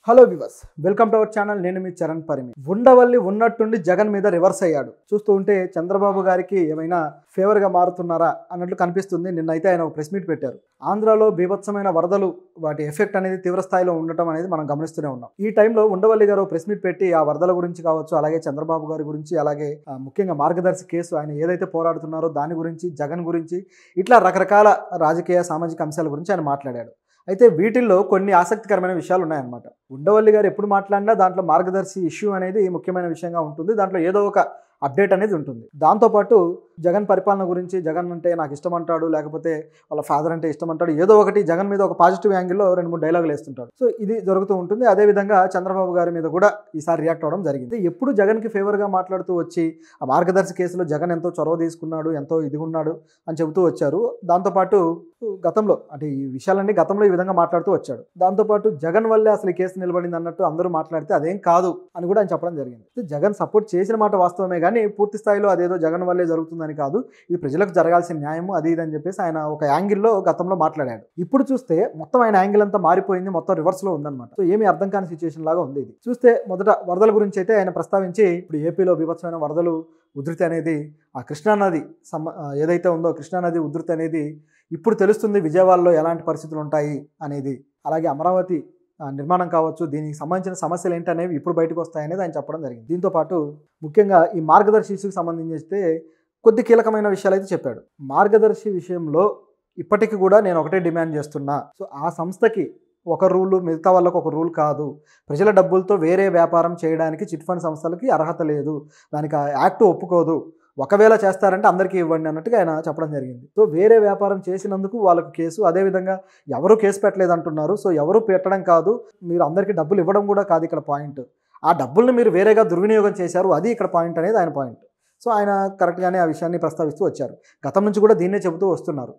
Hello viewers, welcome to our channel. నేను మీ చరణ్ పరిమి. ఉండవల్లి ఉన్నట్టుండి జగన్ మీద రివర్స్ అయ్యాడు. చూస్తూ ఉంటే చంద్రబాబు గారికి ఏమైనా ఫేవర్గా మారుతున్నారా అన్నట్లు కనిపిస్తుంది. నిన్నైతే ఆయన ఒక ప్రెస్ మీట్ పెట్టారు. ఆంధ్రాలో బీభత్సమైన వరదలు, వాటి ఎఫెక్ట్ అనేది తీవ్ర స్థాయిలో ఉండటం అనేది మనం గమనిస్తూనే ఉన్నాం. ఈ టైంలో ఉండవల్లి గారు ప్రెస్ మీట్ పెట్టి ఆ వరదల గురించి కావచ్చు, అలాగే చంద్రబాబు గారి గురించి, అలాగే ముఖ్యంగా మార్గదర్శి కేసు ఆయన ఏదైతే పోరాడుతున్నారో దాని గురించి, జగన్ గురించి, ఇట్లా రకరకాల రాజకీయ సామాజిక అంశాల గురించి ఆయన మాట్లాడాడు. అయితే వీటిల్లో కొన్ని ఆసక్తికరమైన విషయాలు ఉన్నాయన్నమాట. ఉండవల్లి గారు ఎప్పుడు మాట్లాడినా దాంట్లో మార్గదర్శి ఇష్యూ అనేది ముఖ్యమైన విషయంగా ఉంటుంది. దాంట్లో ఏదో ఒక అప్డేట్ అనేది ఉంటుంది. దాంతోపాటు జగన్ పరిపాలన గురించి, జగన్ అంటే నాకు ఇష్టం అంటాడు, లేకపోతే వాళ్ళ ఫాదర్ అంటే ఇష్టం అంటాడు, ఏదో ఒకటి జగన్ మీద ఒక పాజిటివ్ యాంగిల్లో 2-3 డైలాగులు వేస్తుంటాడు. సో ఇది జరుగుతూ ఉంటుంది. అదేవిధంగా చంద్రబాబు గారి మీద కూడా ఈసారి రియాక్ట్ అవ్వడం జరిగింది. ఎప్పుడు జగన్కి ఫేవర్గా మాట్లాడుతూ వచ్చి ఆ మార్గదర్శి కేసులో జగన్ ఎంతో చొరవ తీసుకున్నాడు, ఎంతో ఇదిగున్నాడు అని చెబుతూ వచ్చారు. దాంతోపాటు గతంలో అంటే ఈ విషయాలన్నీ గతంలో ఈ విధంగా మాట్లాడుతూ వచ్చాడు. దాంతోపాటు జగన్ వల్లే అసలు ఈ కేసు నిలబడింది అన్నట్టు అందరూ మాట్లాడితే అదేం కాదు అని కూడా ఆయన చెప్పడం జరిగింది. జగన్ సపోర్ట్ చేసిన మాట వాస్తవమే, కానీ పూర్తి స్థాయిలో అదేదో జగన్ వల్లే జరుగుతుందని కాదు, ఇది ప్రజలకు జరగాల్సిన న్యాయము అది ఇది అని చెప్పేసి ఆయన ఒక యాంగిల్లో గతంలో మాట్లాడాడు. ఇప్పుడు చూస్తే మొత్తం ఆయన యాంగిల్ అంతా మారిపోయింది, మొత్తం రివర్స్లో ఉందన్నమాట. సో ఏమీ అర్థం కాని సిచ్యువేషన్ లాగా ఉంది ఇది. చూస్తే మొదట వరదల గురించి అయితే ఆయన ప్రస్తావించి, ఇప్పుడు ఏపీలో బీభత్సమైన వరదలు ఉధృతి అనేది, ఆ కృష్ణానది ఏదైతే ఉందో కృష్ణానది ఉధృతి అనేది ఇప్పుడు తెలుస్తుంది విజయవాడలో ఎలాంటి పరిస్థితులు ఉంటాయి అనేది, అలాగే అమరావతి నిర్మాణం కావచ్చు, దీనికి సంబంధించిన సమస్యలు ఏంటనేవి ఇప్పుడు బయటకు వస్తాయనేది ఆయన చెప్పడం జరిగింది. దీంతోపాటు ముఖ్యంగా ఈ మార్గదర్శి ఇష్యూకి సంబంధించి కొద్ది కీలకమైన విషయాలు అయితే చెప్పాడు. మార్గదర్శి విషయంలో ఇప్పటికీ కూడా నేను ఒకటే డిమాండ్ చేస్తున్నా. సో ఆ సంస్థకి ఒక రూలు, మిగతా వాళ్ళకు ఒక రూల్ కాదు. ప్రజల డబ్బులతో వేరే వ్యాపారం చేయడానికి చిట్ ఫండ్ సంస్థలకి అర్హత లేదు, దానికి యాక్ట్ ఒప్పుకోదు. ఒకవేళ చేస్తారంటే అందరికీ ఇవ్వండి అన్నట్టుగా ఆయన చెప్పడం జరిగింది. సో వేరే వ్యాపారం చేసినందుకు వాళ్ళకు కేసు, అదేవిధంగా ఎవరు కేసు పెట్టలేదు అంటున్నారు. సో ఎవరు పెట్టడం కాదు, మీరు అందరికీ డబ్బులు ఇవ్వడం కూడా కాదు ఇక్కడ పాయింట్. ఆ డబ్బుల్ని మీరు వేరేగా దుర్వినియోగం చేశారు, అది ఇక్కడ పాయింట్ అనేది ఆయన పాయింట్. సో ఆయన కరెక్ట్గానే ఆ విషయాన్ని ప్రస్తావిస్తూ వచ్చారు. గతం నుంచి కూడా దీన్నే చెబుతూ వస్తున్నారు.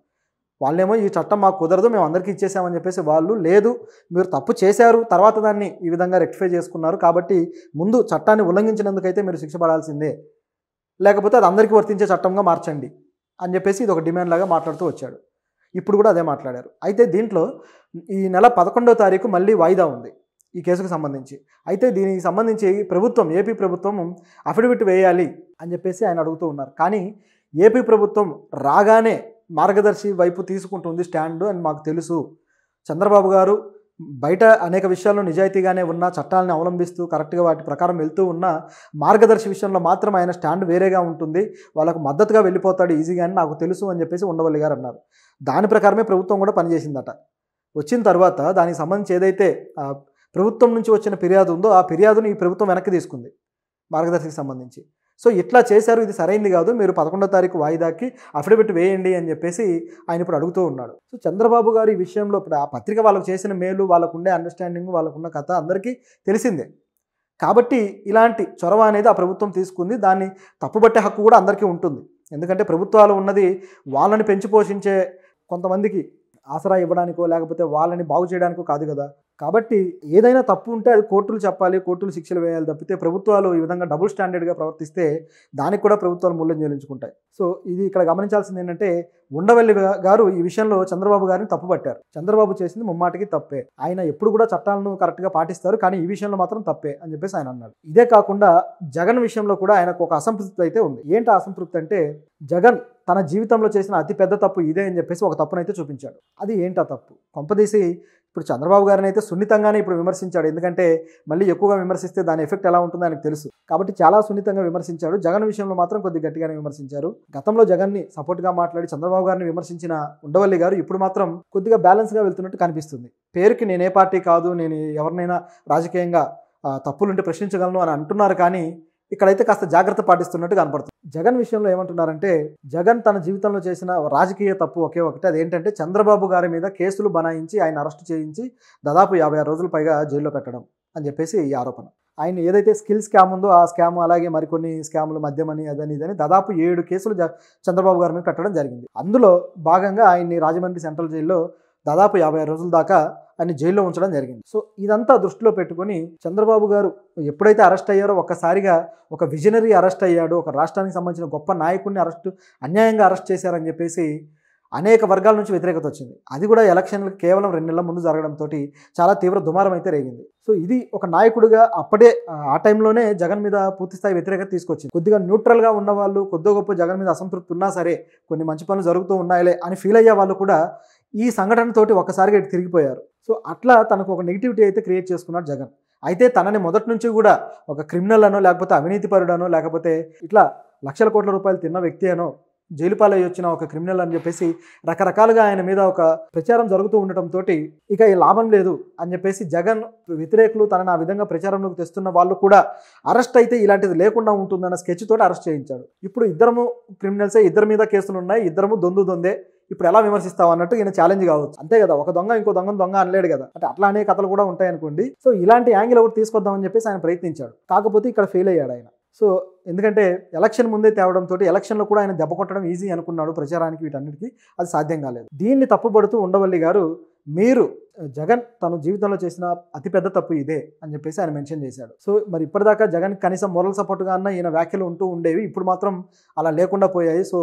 వాళ్ళేమో ఈ చట్టం మాకు కుదరదు, మేము అందరికీ ఇచ్చేసామని చెప్పేసి, వాళ్ళు లేదు మీరు తప్పు చేశారు, తర్వాత దాన్ని ఈ విధంగా రెక్టిఫై చేసుకున్నారు, కాబట్టి ముందు చట్టాన్ని ఉల్లంఘించినందుకైతే మీరు శిక్ష పడాల్సిందే, లేకపోతే అది అందరికీ వర్తించే చట్టంగా మార్చండి అని చెప్పేసి ఇది ఒక డిమాండ్ లాగా మాట్లాడుతూ వచ్చాడు. ఇప్పుడు కూడా అదే మాట్లాడారు. అయితే దీంట్లో ఈ నెల 11వ తారీఖు మళ్ళీ వాయిదా ఉంది ఈ కేసుకు సంబంధించి. అయితే దీనికి సంబంధించి ఏపీ ప్రభుత్వం అఫిడవిట్ వేయాలి అని చెప్పేసి ఆయన అడుగుతూ ఉన్నారు. కానీ ఏపీ ప్రభుత్వం రాగానే మార్గదర్శి వైపు తీసుకుంటుంది స్టాండ్ అని మాకు తెలుసు. చంద్రబాబు గారు బయట అనేక విషయాల్లో నిజాయితీగానే ఉన్న, చట్టాలను అవలంబిస్తూ కరెక్ట్గా వాటి ప్రకారం వెళ్తూ ఉన్న, మార్గదర్శి విషయంలో మాత్రం ఆయన స్టాండ్ వేరేగా ఉంటుంది, వాళ్ళకు మద్దతుగా వెళ్ళిపోతాడు ఈజీగా అని నాకు తెలుసు అని చెప్పేసి ఉండవల్లి గారు అన్నారు. దాని ప్రకారమే ప్రభుత్వం కూడా పనిచేసిందట. వచ్చిన తర్వాత దానికి సంబంధించి ఏదైతే ప్రభుత్వం నుంచి వచ్చిన ఫిర్యాదు ఉందో ఆ ఫిర్యాదును ఈ ప్రభుత్వం వెనక్కి తీసుకుంది మార్గదర్శికి సంబంధించి. సో ఇట్లా చేశారు, ఇది సరైంది కాదు, మీరు 11వ తారీఖు వాయిదాకి అఫిడవిట్ వేయండి అని చెప్పేసి ఆయన ఇప్పుడు అడుగుతూ ఉన్నాడు. సో చంద్రబాబు గారు ఈ విషయంలో ఇప్పుడు ఆ పత్రిక వాళ్ళకు చేసిన మేలు, వాళ్ళకుండే అండర్స్టాండింగ్, వాళ్ళకున్న కథ అందరికీ తెలిసిందే. కాబట్టి ఇలాంటి చొరవ అనేది ఆ ప్రభుత్వం తీసుకుంది. దాన్ని తప్పుబట్టే హక్కు కూడా అందరికీ ఉంటుంది. ఎందుకంటే ప్రభుత్వాలు ఉన్నది వాళ్ళని పెంచి పోషించే కొంతమందికి ఆసరా ఇవ్వడానికో లేకపోతే వాళ్ళని బాగు చేయడానికో కాదు కదా. కాబట్టి ఏదైనా తప్పు ఉంటే అది కోర్టులు చెప్పాలి, కోర్టులు శిక్షలు వేయాలి తప్పితే ప్రభుత్వాలు ఈ విధంగా డబుల్ స్టాండర్డ్గా ప్రవర్తిస్తే దానికి కూడా ప్రభుత్వాలు మూల్యం చెల్లించుకుంటాయి. సో ఇది ఇక్కడ గమనించాల్సింది ఏంటంటే, ఉండవల్లి గారు ఈ విషయంలో చంద్రబాబు గారిని తప్పుపట్టారు. చంద్రబాబు చేసింది ముమ్మాటికి తప్పే, ఆయన ఎప్పుడు కూడా చట్టాలను కరెక్ట్గా పాటిస్తారు, కానీ ఈ విషయంలో మాత్రం తప్పే అని చెప్పేసి ఆయన అన్నాడు. ఇదే కాకుండా జగన్ విషయంలో కూడా ఆయనకు ఒక అసంతృప్తి అయితే ఉంది. ఏంటి అసంతృప్తి అంటే, జగన్ తన జీవితంలో చేసిన అతి పెద్ద తప్పు ఇదే అని చెప్పేసి ఒక తప్పునైతే చూపించాడు. అది ఏంటా తప్పు? కొంపదీసి ఇప్పుడు చంద్రబాబు గారిని అయితే సున్నితంగానే ఇప్పుడు విమర్శించాడు. ఎందుకంటే మళ్ళీ ఎక్కువగా విమర్శిస్తే దాని ఎఫెక్ట్ ఎలా ఉంటుందో ఆయనకు తెలుసు, కాబట్టి చాలా సున్నితంగా విమర్శించాడు. జగన్ విషయంలో మాత్రం కొద్ది గట్టిగానే విమర్శించారు. గతంలో జగన్ని సపోర్ట్గా మాట్లాడి చంద్రబాబు గారిని విమర్శించిన ఉండవల్లి గారు ఇప్పుడు మాత్రం కొద్దిగా బ్యాలెన్స్గా వెళ్తున్నట్టు కనిపిస్తుంది. పేరుకి నేనే పార్టీ కాదు, నేను ఎవరినైనా రాజకీయంగా తప్పులుంటే ప్రశ్నించగలను అని అంటున్నారు, కానీ ఇక్కడైతే కాస్త జాగ్రత్త పాటిస్తున్నట్టు కనపడుతుంది. జగన్ విషయంలో ఏమంటున్నారంటే, జగన్ తన జీవితంలో చేసిన రాజకీయ తప్పు ఒకే ఒకటి, అదేంటంటే చంద్రబాబు గారి మీద కేసులు బనాయించి ఆయన అరెస్ట్ చేయించి దాదాపు 56 రోజుల పైగా జైల్లో పెట్టడం అని చెప్పేసి ఈ ఆరోపణ. ఆయన ఏదైతే స్కిల్ స్కామ్ ఉందో ఆ స్కామ్, అలాగే మరికొన్ని స్కాములు, మద్యమని అదని ఇదని దాదాపు 7 కేసులు చంద్రబాబు గారి మీద పెట్టడం జరిగింది. అందులో భాగంగా ఆయన్ని రాజమండ్రి సెంట్రల్ జైల్లో దాదాపు 56 రోజుల దాకా ఆయన జైల్లో ఉంచడం జరిగింది. సో ఇదంతా దృష్టిలో పెట్టుకొని చంద్రబాబు గారు ఎప్పుడైతే అరెస్ట్ అయ్యారో ఒక్కసారిగా ఒక విజనరీ అరెస్ట్ అయ్యాడు, ఒక రాష్ట్రానికి సంబంధించిన గొప్ప నాయకుడిని అన్యాయంగా అరెస్ట్ చేశారని చెప్పేసి అనేక వర్గాల నుంచి వ్యతిరేకత వచ్చింది. అది కూడా ఎలక్షన్లకు కేవలం 2 నెలల ముందు జరగడంతో చాలా తీవ్ర దుమారం అయితే రేగింది. సో ఇది ఒక నాయకుడిగా అప్పుడే ఆ టైంలోనే జగన్ మీద పూర్తిస్థాయి వ్యతిరేకత తీసుకొచ్చింది. కొద్దిగా న్యూట్రల్గా ఉన్న వాళ్ళు, కొద్దిగా గొప్ప జగన్ మీద అసంతృప్తి ఉన్నా సరే కొన్ని మంచి పనులు జరుగుతూ ఉన్నాయిలే అని ఫీల్ అయ్యే వాళ్ళు కూడా ఈ సంఘటనతోటి ఒక్కసారిగా ఇటు తిరిగిపోయారు. సో అట్లా తనకు ఒక నెగిటివిటీ అయితే క్రియేట్ చేసుకున్నాడు జగన్. అయితే తనని మొదటి నుంచి కూడా ఒక క్రిమినల్ అనో, లేకపోతే అవినీతిపరుడనో, లేకపోతే ఇట్లా లక్షల కోట్ల రూపాయలు తిన్న వ్యక్తి అనో, జైలు పాలయ్యి వచ్చిన ఒక క్రిమినల్ అని చెప్పేసి రకరకాలుగా ఆయన మీద ఒక ప్రచారం జరుగుతూ ఉండటంతో ఇక ఈ లాభం లేదు అని చెప్పేసి జగన్ వ్యతిరేకులు తనని ఆ విధంగా ప్రచారంలోకి తెస్తున్న వాళ్ళు కూడా అరెస్ట్ అయితే ఇలాంటిది లేకుండా ఉంటుందన్న స్కెచ్ తోటి అరెస్ట్ చేయించాడు. ఇప్పుడు ఇద్దరము క్రిమినల్సే, ఇద్దరి మీద కేసులు ఉన్నాయి, ఇద్దరము దొందే, ఇప్పుడు ఎలా విమర్శిస్తావు అన్నట్టు ఈయన ఛాలెంజ్ కావచ్చు. అంతే కదా, ఒక దొంగ ఇంకో దొంగ అనలేడు కదా, అంటే అట్లా అనే కథలు కూడా ఉంటాయి అనుకోండి. సో ఇలాంటి యాంగిల్ ఒకటి తీసుకొద్దామని చెప్పేసి ఆయన ప్రయత్నించాడు. కాకపోతే ఇక్కడ ఫెయిల్ అయ్యాడు ఆయన. సో ఎందుకంటే ఎలక్షన్ ముందే తేవడంతో ఎలక్షన్లో కూడా ఆయన దెబ్బ కొట్టడం ఈజీ అనుకున్నాడు ప్రచారానికి, వీటన్నిటికీ అది సాధ్యం కాలేదు. దీన్ని తప్పుపడుతూ ఉండవల్లి గారు, మీరు జగన్ తన జీవితంలో చేసిన అతిపెద్ద తప్పు ఇదే అని చెప్పేసి ఆయన మెన్షన్ చేశాడు. సో మరి ఇప్పటిదాకా జగన్ కనీసం మోరల్ సపోర్ట్గా అన్న ఈయన వ్యాఖ్యలు ఉంటూ ఉండేవి, ఇప్పుడు మాత్రం అలా లేకుండా పోయాయి. సో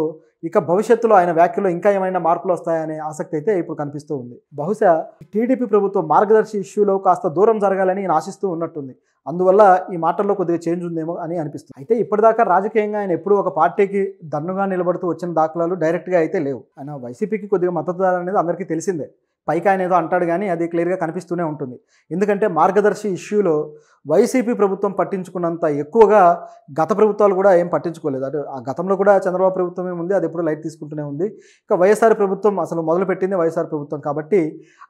ఇక భవిష్యత్తులో ఆయన వ్యాఖ్యలో ఇంకా ఏమైనా మార్పులు వస్తాయనే ఆసక్తి అయితే ఇప్పుడు కనిపిస్తూ ఉంది. బహుశా టీడీపీ ప్రభుత్వం మార్గదర్శి ఇష్యూలో కాస్త దూరం జరగాలని ఈయన ఆశిస్తూ ఉన్నట్టుంది. అందువల్ల ఈ మాటల్లో కొద్దిగా చేంజ్ ఉందేమో అని అనిపిస్తుంది. అయితే ఇప్పటిదాకా రాజకీయంగా ఆయన ఎప్పుడూ ఒక పార్టీకి దన్నుగా నిలబడుతూ వచ్చిన దాఖలాలు డైరెక్ట్గా అయితే లేవు. ఆయన వైసీపీకి కొద్దిగా మద్దతుదారు అనేది అందరికీ తెలిసిందే. పైకి ఆయన ఏదో అంటాడు కానీ అది క్లియర్గా కనిపిస్తూనే ఉంటుంది. ఎందుకంటే మార్గదర్శి ఇష్యూలో వైసీపీ ప్రభుత్వం పట్టించుకున్నంత ఎక్కువగా గత ప్రభుత్వాలు కూడా ఏం పట్టించుకోలేదు. అంటే ఆ గతంలో కూడా చంద్రబాబు ప్రభుత్వమే ఉంది, అది ఎప్పుడు లైట్ తీసుకుంటూనే ఉంది. ఇక వైఎస్ఆర్ ప్రభుత్వం అసలు మొదలుపెట్టింది వైఎస్ఆర్ ప్రభుత్వం కాబట్టి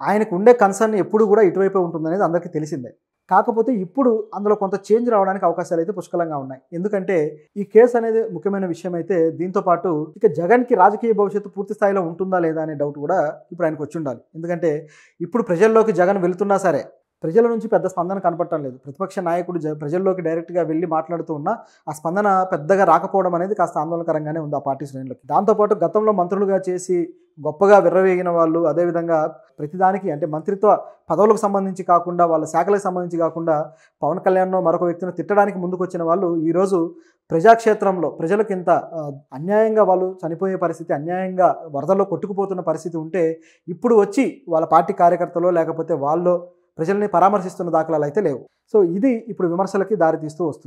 ఆయనకు ఉండే కన్సర్న్ ఎప్పుడు కూడా ఇటువైపే ఉంటుందనేది అందరికీ తెలిసిందే. కాకపోతే ఇప్పుడు అందులో కొంత చేంజ్ రావడానికి అవకాశాలు అయితే పుష్కలంగా ఉన్నాయి. ఎందుకంటే ఈ కేసు అనేది ముఖ్యమైన విషయం అయితే, దీంతో పాటు ఇక జగన్కి రాజకీయ భవిష్యత్తు పూర్తి స్థాయిలో ఉంటుందా లేదా అనే డౌట్ కూడా ఇప్పుడు ఆయనకు వచ్చి ఉండాలి. ఎందుకంటే ఇప్పుడు ప్రజల్లోకి జగన్ వెళుతున్నా సరే ప్రజల నుంచి పెద్ద స్పందన కనపడటం లేదు. ప్రతిపక్ష నాయకుడు ప్రజల్లోకి డైరెక్ట్గా వెళ్ళి మాట్లాడుతూ ఉన్నా ఆ స్పందన పెద్దగా రాకపోవడం అనేది కాస్త ఆందోళనకరంగానే ఉంది ఆ పార్టీ శ్రేణులకి. దాంతోపాటు గతంలో మంత్రులుగా చేసి గొప్పగా విర్రవేగిన వాళ్ళు, అదేవిధంగా ప్రతిదానికి అంటే మంత్రిత్వ పదవులకు సంబంధించి కాకుండా, వాళ్ళ శాఖలకు సంబంధించి కాకుండా పవన్ కళ్యాణ్ను మరొక వ్యక్తిని తిట్టడానికి ముందుకు వచ్చిన వాళ్ళు ఈరోజు ప్రజాక్షేత్రంలో ప్రజలకు ఇంత అన్యాయంగా వాళ్ళు చనిపోయే పరిస్థితి, అన్యాయంగా వరదల్లో కొట్టుకుపోతున్న పరిస్థితి ఉంటే ఇప్పుడు వచ్చి వాళ్ళ పార్టీ కార్యకర్తలో లేకపోతే వాళ్ళు ప్రజల్ని పరామర్శిస్తున్న దాఖలాలు అయితే లేవు. సో ఇది ఇప్పుడు విమర్శలకి దారితీస్తూ వస్తుంది.